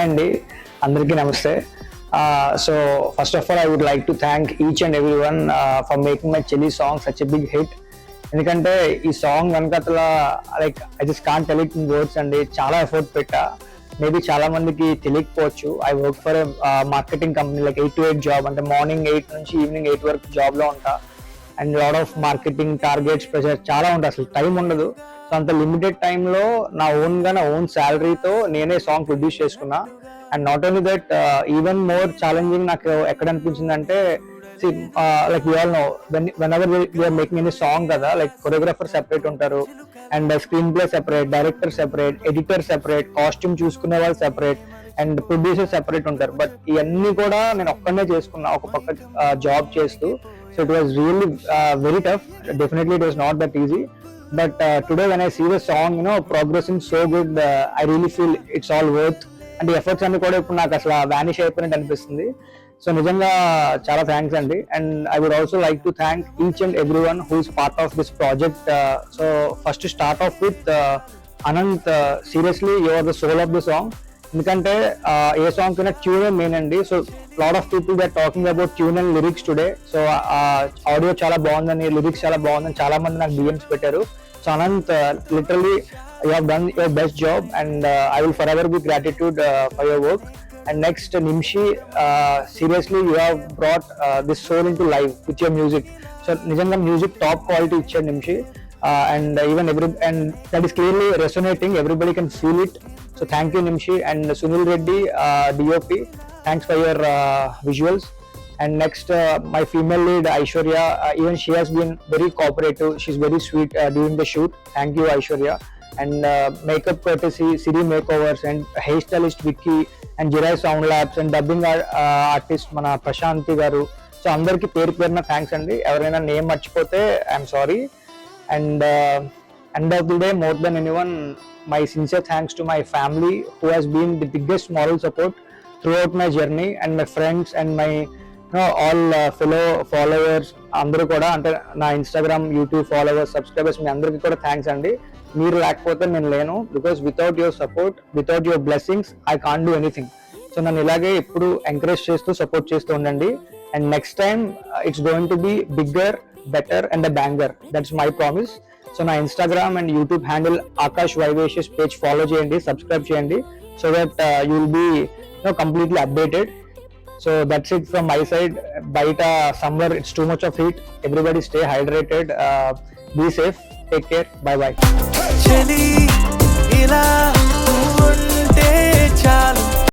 Hi అండి, అందరికీ నమస్తే. So first of all I would like to thank each and every one for making my చెల్లి song such a big hit. ఎందుకంటే ఈ song వెనకతల like I just can't tell it in words అండి. చాలా effort పెట్టా. Maybe చాలా మందికి తెలియకపోవచ్చు. I work for marketing company, like 8 to 8 job, అంటే మార్నింగ్ 8 నుంచి ఈవినింగ్ 8 వరకు జాబ్లో ఉంటా. And lot of marketing targets, pressure చాలా ఉంటుంది, అసలు టైం ఉండదు. సో అంత లిమిటెడ్ టైంలో నా ఓన్ శాలరీతో నేనే సాంగ్ ప్రొడ్యూస్ చేసుకున్నా. And not only that, even more challenging నాకు ఎక్కడ అనిపించింది అంటే, like we all know whenever we're making any song కదా, లైక్ కొరియోగ్రాఫర్ సెపరేట్ ఉంటారు, and screen play separate, director separate, editor separate, costume చూసుకునే వాళ్ళు separate, and producer separate ఉంటారు. But ఇవన్నీ కూడా నేను ఒక్కనే చేసుకున్నా, ఒక పక్క జాబ్ చేస్తూ. So it was really very tough. Definitely it was not that easy. But today when I see the song, progressing so good, I really feel it's all worth. And efforts అన్ని కూడా ఇప్పుడు నాకు అసలు vanish అయిపోయినట్టు అనిపిస్తుంది. So నిజంగా చాలా thanks అండి. And I would also like to thank each and every one who is part of this project. So first start off with Anant. Seriously you are the soul of the song. ఎందుకంటే ఏ song కన్నా tune main అండి. So lot of people they are talking about tune and lyrics today. So audio చాలా బాగుందని, lyrics చాలా బాగుందని చాలా మంది నాకు డిఎమ్స్ పెట్టారు. So Anant, literally you have done your best job, and I will forever be gratitude for your work. And next, Nimshi, seriously you have brought this soul into life with your music. So nijanga music top quality ichchadu Nimshi, and and that is clearly resonating, everybody can feel it. So thank you Nimshi. And Sunil Reddy, DOP, thanks for your visuals. And next, my female lead Aishwarya, even she has been very cooperative, she's very sweet during the shoot. Thank you Aishwarya. And makeup courtesy Siri Makeovers, and hairstylist Vicky, and Jirai Sound Labs, and dubbing artist mana Prashanti garu. So andarki పేరు పేరున thanks అండి. ఎవరైనా name మర్చిపోతే I'm sorry. And end of the day, more than anyone, my sincere thanks to my family who has been the biggest moral support throughout my journey, and my friends and my all fellow followers అందరూ కూడా, అంటే నా Instagram, YouTube followers, subscribers, మీ అందరికీ కూడా thanks అండి. మీరు లేకపోతే నేను లేను. Because without your support, without your blessings I can't do anything. So నన్ను ఇలాగే ఎప్పుడు ఎంకరేజ్ చేస్తూ సపోర్ట్ చేస్తూ ఉండండి. And next time it's going to be bigger, better and a banger. That's my promise. So నా Instagram and YouTube handle Akash vivacious page follow చేయండి, subscribe చేయండి, so that you will be completely updated. So that's it from my side. Baita summer, it's too much of heat. Everybody stay hydrated. Be safe. Take care. Bye bye.